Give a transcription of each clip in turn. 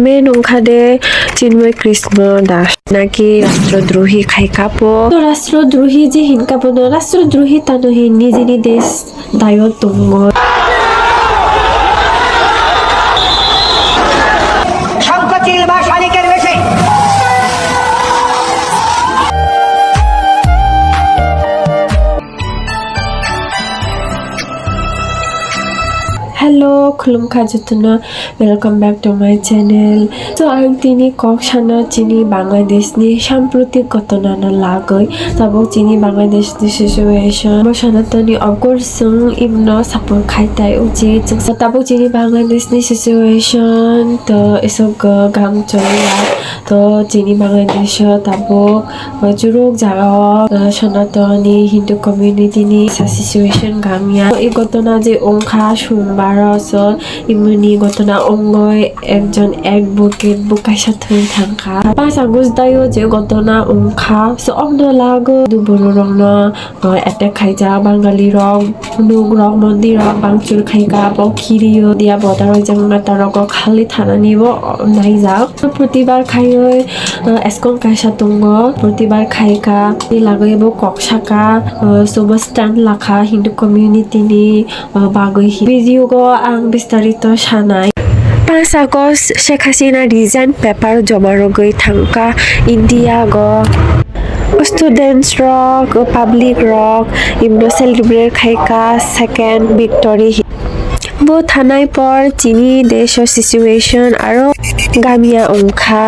Main ongkha de Chinmoy Krishna Das নাকি রাষ্ট্রদ্রোহী খাইকাপো তো রাষ্ট্রদ্রোহী যে হিনকাপো ন রাষ্ট্রদ্রোহী তানহি নিজেনি দেশ দায়ত দङ সংকোচিল বা শালিকের বেশে Hello, khulumkha jatuna. Welcome back to my channel. So ang tini kok sana Chini Bangladesh ni samprotik ঘটনা na lagoi. Tabo Chini Bangladesh ni situation. Mo sana tani of course sung imno sapor khaitai uji. So tabo Chini Bangladesh ni situation to isog gang chola. To Chini Bangladesh tabo juruk jaga sana tani Hindu community ni sa situation gamya. এই ঘটনা যে Ongkha সোমবার ইমনি ঘটনা অঙ্গয় একজন advocate বুকাইসা থৈ থাকা 5 August দায়ও যে ঘটনা Ongkha সো অন্য লাগো দুবড় রং অ্যাটাক খাইজা বাঙালি রং নুগ রং মন্দির রং বাংচুর খাইকা বখিরিও দিয়া বদার জাংনা তারক খালি থানা নিব নাইজা প্রতিবার খাইয় এসকন কাইসা তঙ্গ প্রতিবার খাইকা লাগইব ককসাকা সব স্ট্যান্ড লাখা হিন্দু কমিউনিটি নি বাগৈ video ang bistarito sanay 5 Agust Sheikh Hasina resign paper jomarogoi thangka India go students rock public rock imno celebrate khaika second victory bo thanai por Chini desh situation aro gamia Ongkha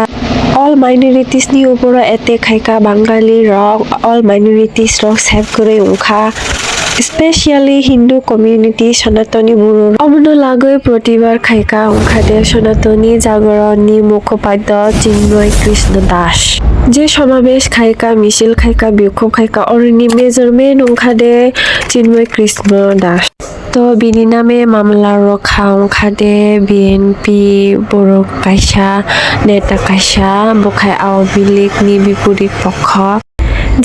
all minorities ni uporo ete khaika Bangali rock all minorities rock save kore Ongkha Especially Hindu community Sanatoni Buru Omno Lagoi Protibar Khaika Ongkha de Sanatoni Jagaroni Mukhopadya Chinmay Krishna Das যে সমাবেশ খাইকা মিছিল খাইকা বিক্ষোভ খাইকা অরণি measurement Ongkha de Chinmoy Krishna Das তো বিনি নামে মামলা রক্ষা Ongkha de BNP বড় কাইসা নেতা কাইসা বখাই আওয়ামী লীগ নি বিপরীত পক্ষ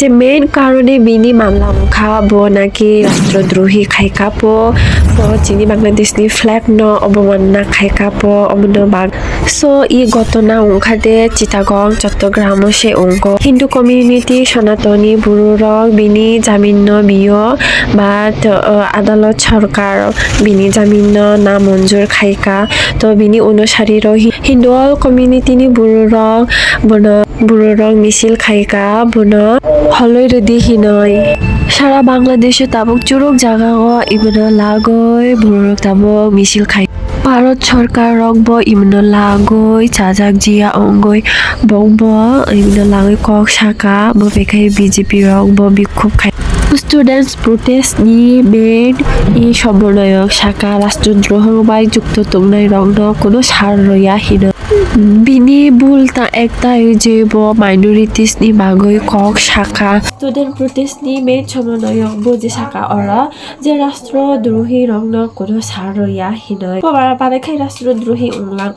যে মেইন কারণে বিনি মামলা Ongkha bo নাকি রাষ্ট্রদ্রোহী খাইকাপো চিনি বাংলাদেশ নি ফ্ল্যাগ ন অবমাননা খাইকাপো অমন বাগ সো ই ঘটনা Ongkha de চিটাগং চট্টগ্রাম সে অঙ্ক হিন্দু কমিউনিটি সনাতনী বুরুরক বিনি জামিন বিয় বা আদালত সরকার বিনি জামিন না মঞ্জুর খাইকা তো বিনি অনুসারী হিন্দু কমিউনিটি নি বুরুরক বন বুরুরক মিছিল খাইকা বন হলই রেডি হিনয় সারা বাংলাদেশে তাবক চুরুক জায়গা ইমনো লাগই বুরুরক তাবক মিছিল খাই ভারত সরকার রকব ইমনো লাগই চাজাক জিয়া অঙ্গই বংব ইমনো লাগই কক শাখা বেখাই বিজেপি রকব বিক্ষোভ খাই স্টুডেন্টস প্রোটেস্ট নি মেন ই সমন্বয়ক শাখা রাষ্ট্রদ্রোহ বাই যুক্ত তংনাই রংন কোনো সার রইয়া হিন বিনি বুলতা একটা যে মাইনরিটিস নি বাগৈ কক শাখা স্টুডেন্ট প্রোটেস্ট নি মেন সমন্বয়ক যে শাখা অরা যে রাষ্ট্রদ্রোহী রংন কোনো সার রইয়া হিনয় পারে খাই রাষ্ট্রদ্রোহী উংলাং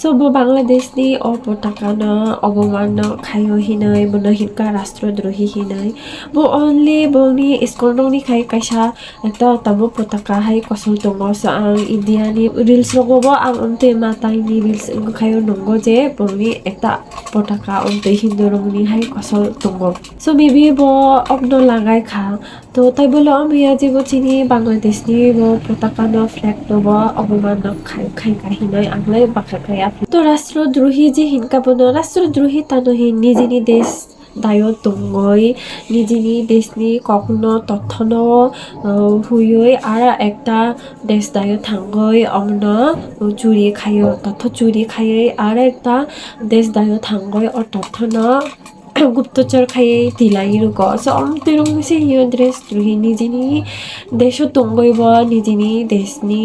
সব বাংলাদেশ নি পতাকা ন অবমান খাইও হিনয় বন হিনকা রাষ্ট্রদ্রোহী হিনয় বো অনলি বনি স্কলনি খাই কাইসা একটা তাবো পতাকা হাই কসল দङ আং ইন্ডিয়ানি রিলস লগব আং অন্তে মাতাইনি রিলস খাইও নঙ্গ যে বনি একটা পতাকা অন্তে হিন্দু রংনি হাই কসল দङ সো মেবি বো অগ্ন লাগাই খা তো তাই বলে আমি আজি বো চিনি বাংলাদেশ নি বো পতাকা ন ফ্ল্যাগ ন বো অবমান খাই খাই কাহিনয় আংলাই বাখা খাইয়া তো রাষ্ট্রদ্রোহী যে হিনকা বন রাষ্ট্রদ্রোহী তানহি নিজেনি দেশ দায়ত দङই নিজেনি দেশনি কখনো তথ্য হুইই আর একটা দেশ দায়ত থাঙ্গই অমন চুরি খাইও তথ্য চুরি খাইয়ে আর একটা দেশ দায়ত থাঙ্গই ও তথ্য গুপ্তচর খাইয়ে দিলাই রুক সো অমতেরং সে হিয় দেশ দ্রোহী নিজেনি দেশ দङইব নিজেনি দেশনি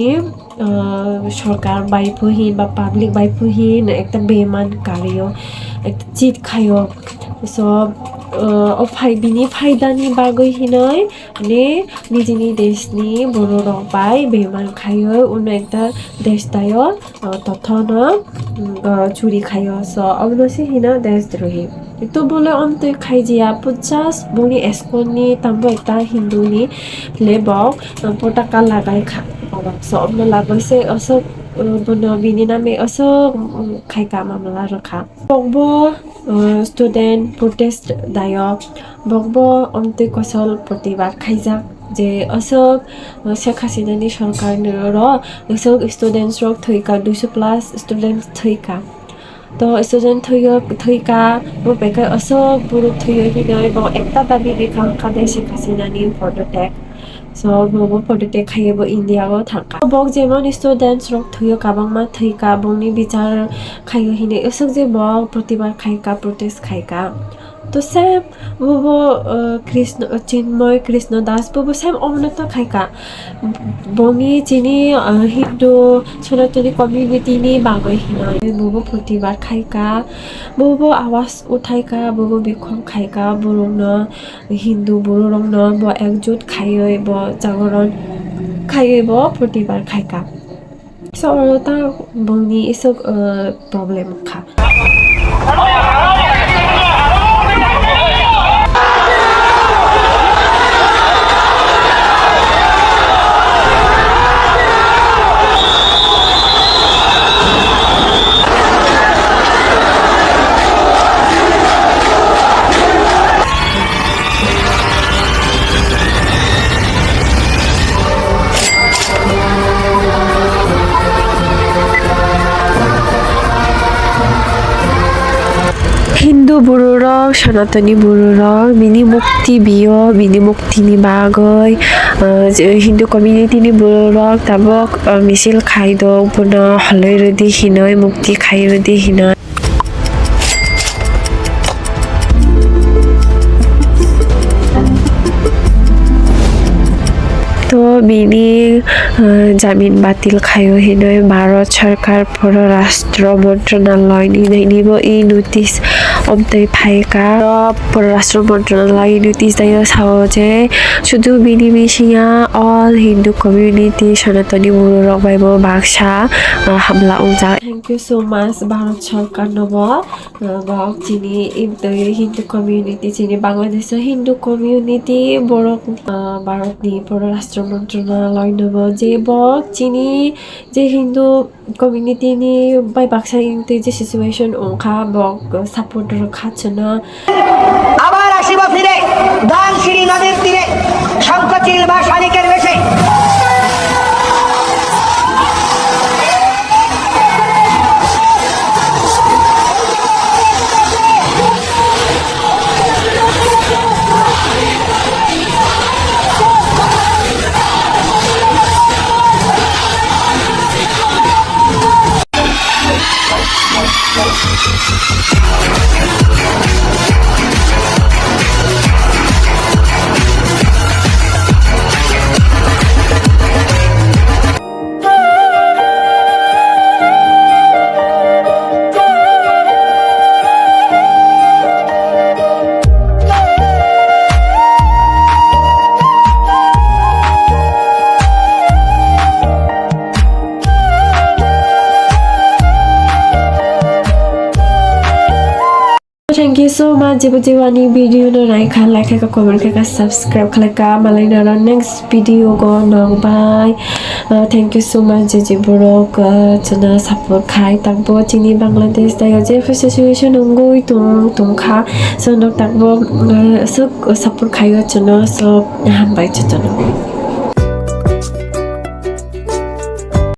সরকার বাইপুহীন বা পাবলিক বাইপুহীন একটা বেমান কারিও একটা চিট খাইও সো বিনি ফাইদানি বাগৈ হিনয় মানে নিজেনি দেশনি বড় রং পাই বেমান খাইও অন্য একটা দেশ দায় তথ্য চুরি খাইও সো অবনসি হিনা দেশদ্রোহী তো বলে অন্তে খাই জিয়া 50 বনি এসকনি তাম্বো একটা হিন্দুনি লেবক পতাকা লাগাই খা সব লাগাইছে bono bini name asok khaika mamla rakha bokbo student protest dayo bokbo omte kosol protibar khaijak je asok Sheikh Hasina ni sarkar ni ro asok students rok thoika 200 plus students thoika তো student থৈকা bo bekai asok buruk thoyo hinai bo ekta dabi bikhang khade Sheikh Hasina ni phototek so bo phototek khaye bo India go thangka bok jemon students rok thoyo kabangma thoika bongni bichar khayo hine asok je bok protibar khaika protest khaika তো same বুবো Krishna Chinmoy Krishna Das বুবো same অমনত খাইকা বঙি চিনি হিন্দু সনাতনী community নি বাগৈ হিনয় বুবো প্রতিবার খাইকা বুবো আওয়াজ উঠাইকা বুবো বিক্ষোভ খাইকা বরং হিন্দু বরং ব একজোট খাইয় ব জাগরণ খাইয় ব প্রতিবার খাইকা সরতা বঙি এসব প্রবলেম খা Hindu bururok সনাতনী bururok bini mukti biyo bini mukti ni bagoy Hindu community ni bururok tabok misil khaidok puno haloi rodi hinoi mukti khai rodi hinoi তো বিনি জামিন বাতিল খায়ো হিনয় ভারত সরকার পররাষ্ট্র মন্ত্রণালয় নিব এই নোটিশ অমতৈ ফাইকা পররাষ্ট্র মন্ত্রণালয় নোটিশ দায় সাও যে শুধু বিনি মিশিয়া অল হিন্দু কমিউনিটি সনাতনী মুরুরক বাইব বাক্সা হামলা উজা thank you so much Bharat সরকার নব বক চিনি হিন্দু কমিউনিটি চিনি বাংলাদেশের হিন্দু কমিউনিটি বড় ভারত নি পররাষ্ট্র মন্ত্রণালয় নব যে বক চিনি যে হিন্দু কমিউনিটি নি বাই বাক্সা ইনতে যে সিচুয়েশন ওংখা বক সাপোর্ট রাখাছন আবার আসিব ফিরে দানশিরি নদীর তীরে শঙ্খচিল বা শালিকের বেশে Thank you so much jibu-jiwani video no naikha like ka comment ka subscribe ka malai na next video go nong bye thank you so much jiburok chana support khai takbo chini Bangladesh da je situation ongoi tung kha so nok takbo support khai chana so ham bai chana